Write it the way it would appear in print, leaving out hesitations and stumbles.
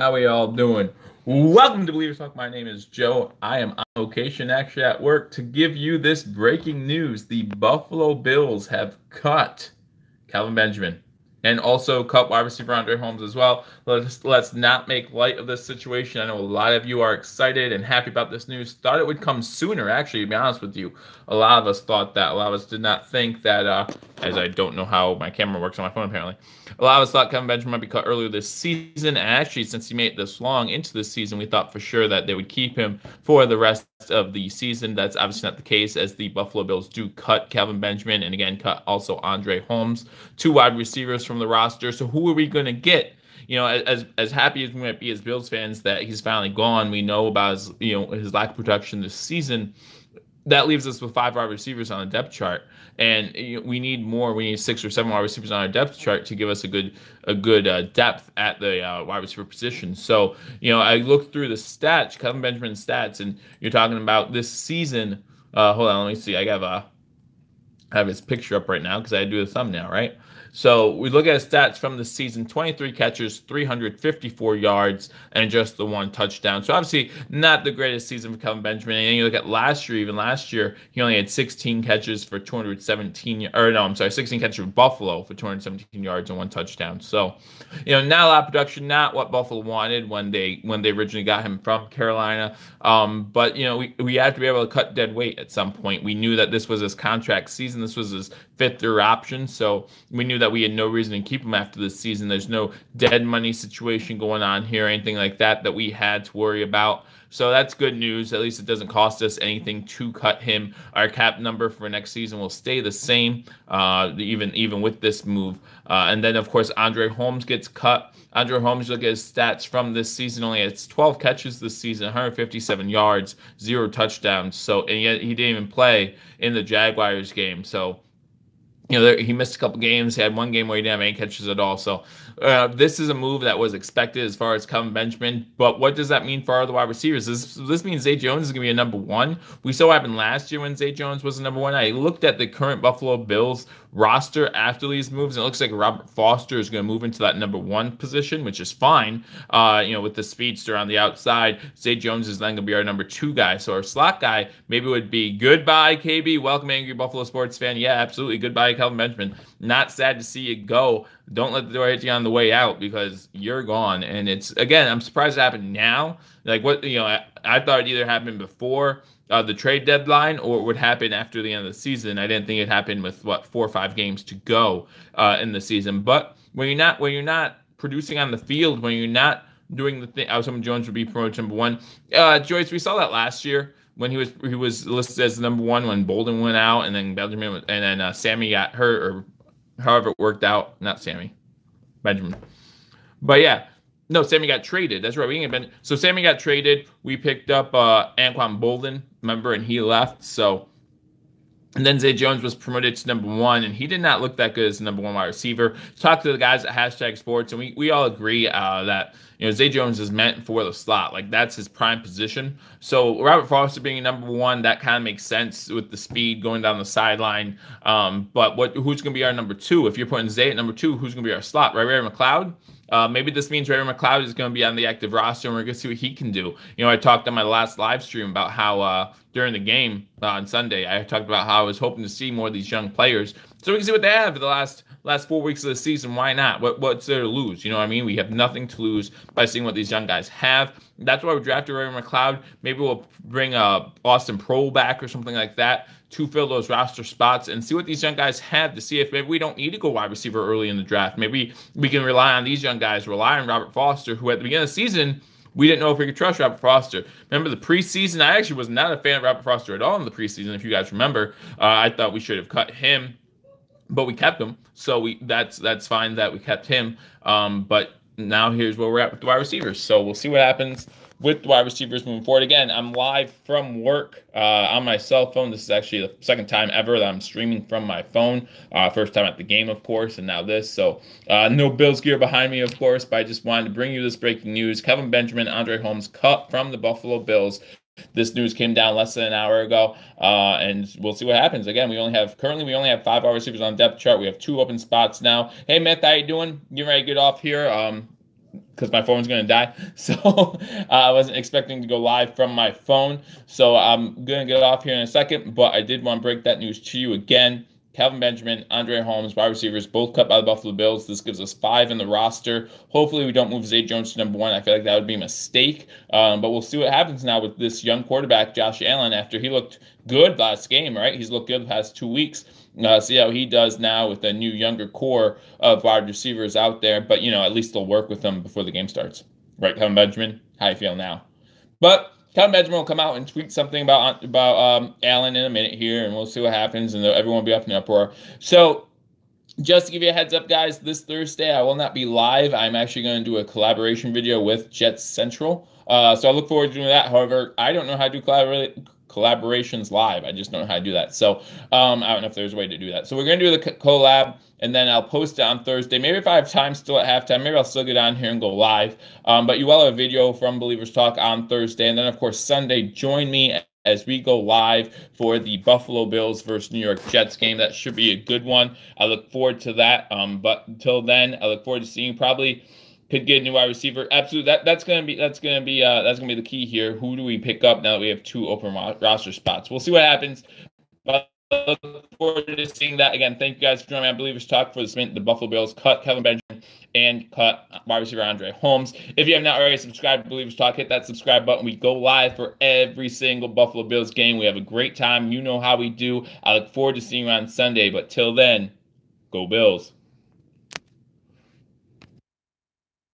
How we all doing? Welcome to Believers Talk. My name is Joe. I am on location, actually at work, to give you this breaking news. The Buffalo Bills have cut Kelvin Benjamin and also cut wide receiver Andre Holmes as well. Let's not make light of this situation. I know a lot of you are excited and happy about this news. Thought it would come sooner, actually, to be honest with you. A lot of us thought that. A lot of us did not think that, as I don't know how my camera works on my phone, apparently. A lot of us thought Kevin Benjamin might be cut earlier this season, and actually, since he made it this long into the season, we thought for sure that they would keep him for the rest of the season. That's obviously not the case, as the Buffalo Bills do cut Kelvin Benjamin and again cut also Andre Holmes, two wide receivers from the roster. So who are we going to get? You know, as happy as we might be as Bills fans that he's finally gone, we know about his lack of production this season. That leaves us with 5 wide receivers on the depth chart, and we need more. We need 6 or 7 wide receivers on our depth chart to give us a good depth at the wide receiver position. So, I looked through the stats, Kevin Benjamin's stats, and you're talking about this season. Hold on, let me see. I have his picture up right now because I do the thumbnail, right? So we look at his stats from the season: 23 catches, 354 yards, and just the 1 touchdown. So obviously not the greatest season for Kelvin Benjamin. And you look at last year, even last year, he only had 16 catches for 16 catches for Buffalo for 217 yards and 1 touchdown. So, not a lot of production, not what Buffalo wanted when they originally got him from Carolina. But we have to be able to cut dead weight at some point. We knew that this was his contract season. This was his 5th-year option. So we knew that we had no reason to keep him after this season. There's no dead money situation going on here, anything like that we had to worry about. So that's good news. At least it doesn't cost us anything to cut him. Our cap number for next season will stay the same, even with this move. And then, of course, Andre Holmes gets cut. Andre Holmes, look at his stats from this season, only has 12 catches this season, 157 yards, 0 touchdowns. So, and yet he didn't even play in the Jaguars game. So, he missed a couple games. He had 1 game where he didn't have any catches at all. So this is a move that was expected as far as Kelvin Benjamin. But what does that mean for our other wide receivers? This means Zay Jones is going to be a number 1. We saw what happened last year when Zay Jones was a number 1. I looked at the current Buffalo Bills roster after these moves, and it looks like Robert Foster is going to move into that number 1 position, which is fine. With the speedster on the outside, Zay Jones is then going to be our number 2 guy. So our slot guy maybe would be goodbye, KB. Welcome, angry Buffalo sports fan. Yeah, absolutely. Goodbye, Kelvin Benjamin. Not sad to see you go. Don't let the door hit you on the way out because you're gone. And I'm surprised it happened now. Like I thought it either happened before the trade deadline or it would happen after the end of the season. I didn't think it happened with 4 or 5 games to go in the season. But when you're not producing on the field, when you're not doing the thing, I was hoping Jones would be promoted to number 1. Joyce, we saw that last year when he was listed as number 1 when Bolden went out, and then Sammy got hurt, or however it worked out. Not Sammy, Benjamin. But yeah, no, Sammy got traded. That's right. So Sammy got traded. We picked up Anquan Bolden, remember, and he left. So, and then Zay Jones was promoted to number 1, and he did not look that good as the number 1 wide receiver. Talk to the guys at Hashtag Sports, and we all agree that Zay Jones is meant for the slot. Like, that's his prime position. So Robert Foster being number 1, that kind of makes sense with the speed going down the sideline. But who's going to be our number 2? If you're putting Zay at number 2, who's going to be our slot? Ray McLeod? Maybe this means Ray McLeod is going to be on the active roster, and we're going to see what he can do. I talked on my last live stream about how during the game on Sunday, I talked about how I was hoping to see more of these young players, so we can see what they have for the last 4 weeks of the season. Why not? What's there to lose? You know what I mean? We have nothing to lose by seeing what these young guys have. That's why we drafted Ray McLeod. Maybe we'll bring Austin Prohl back or something like that to fill those roster spots and see what these young guys have, to see if maybe we don't need to go wide receiver early in the draft. Maybe we can rely on these young guys, rely on Robert Foster, who at the beginning of the season, we didn't know if we could trust Robert Foster. Remember the preseason? I actually was not a fan of Robert Foster at all in the preseason, if you guys remember. I thought we should have cut him, but we kept him. So that's fine that we kept him. But now here's where we're at with the wide receivers. So we'll see what happens with the wide receivers moving forward. Again, I'm live from work on my cell phone. This is actually the second time ever that I'm streaming from my phone. First time at the game, of course, and now this. So no Bills gear behind me, of course, but I just wanted to bring you this breaking news. Kelvin Benjamin, Andre Holmes cut from the Buffalo Bills. This news came down less than an hour ago, and we'll see what happens. Again, currently we only have 5 wide receivers on the depth chart. We have 2 open spots now. Hey, Myth, how you doing? Getting ready to get off here. because my phone's going to die. So I wasn't expecting to go live from my phone. So I'm going to get off here in a second, but I did want to break that news to you again. Kelvin Benjamin, Andre Holmes, wide receivers, both cut by the Buffalo Bills. This gives us 5 in the roster. Hopefully we don't move Zay Jones to #1. I feel like that would be a mistake. But we'll see what happens now with this young quarterback, Josh Allen, after he looked good last game, right? He's looked good the past 2 weeks. See how he does now with a new younger core of wide receivers out there. But, at least they'll work with them before the game starts. Right, Kelvin Benjamin? How you feel now? But Kelvin Benjamin will come out and tweet something about Allen in a minute here, and we'll see what happens, and everyone will be up in uproar. So just to give you a heads up, guys, this Thursday I will not be live. I'm actually going to do a collaboration video with Jets Central. So I look forward to doing that. However, I don't know how to do collaborations live. I just don't know how to do that. So I don't know if there's a way to do that. So we're going to do the collab, and then I'll post it on Thursday. Maybe if I have time still at halftime, maybe I'll still get on here and go live. But you will have a video from Believers Talk on Thursday. And then, of course, Sunday, join me as we go live for the Buffalo Bills versus New York Jets game. That should be a good one. I look forward to that. But until then, I look forward to seeing you. Probably could get a new wide receiver. Absolutely, that's gonna be the key here. Who do we pick up now that we have 2 open roster spots? We'll see what happens. But I look forward to seeing that again. Thank you guys for joining me on Believers Talk for this minute. The Buffalo Bills cut Kelvin Benjamin and cut wide receiver Andre Holmes. If you have not already subscribed to Believers Talk, hit that subscribe button. We go live for every single Buffalo Bills game. We have a great time. You know how we do. I look forward to seeing you on Sunday. But till then, go Bills.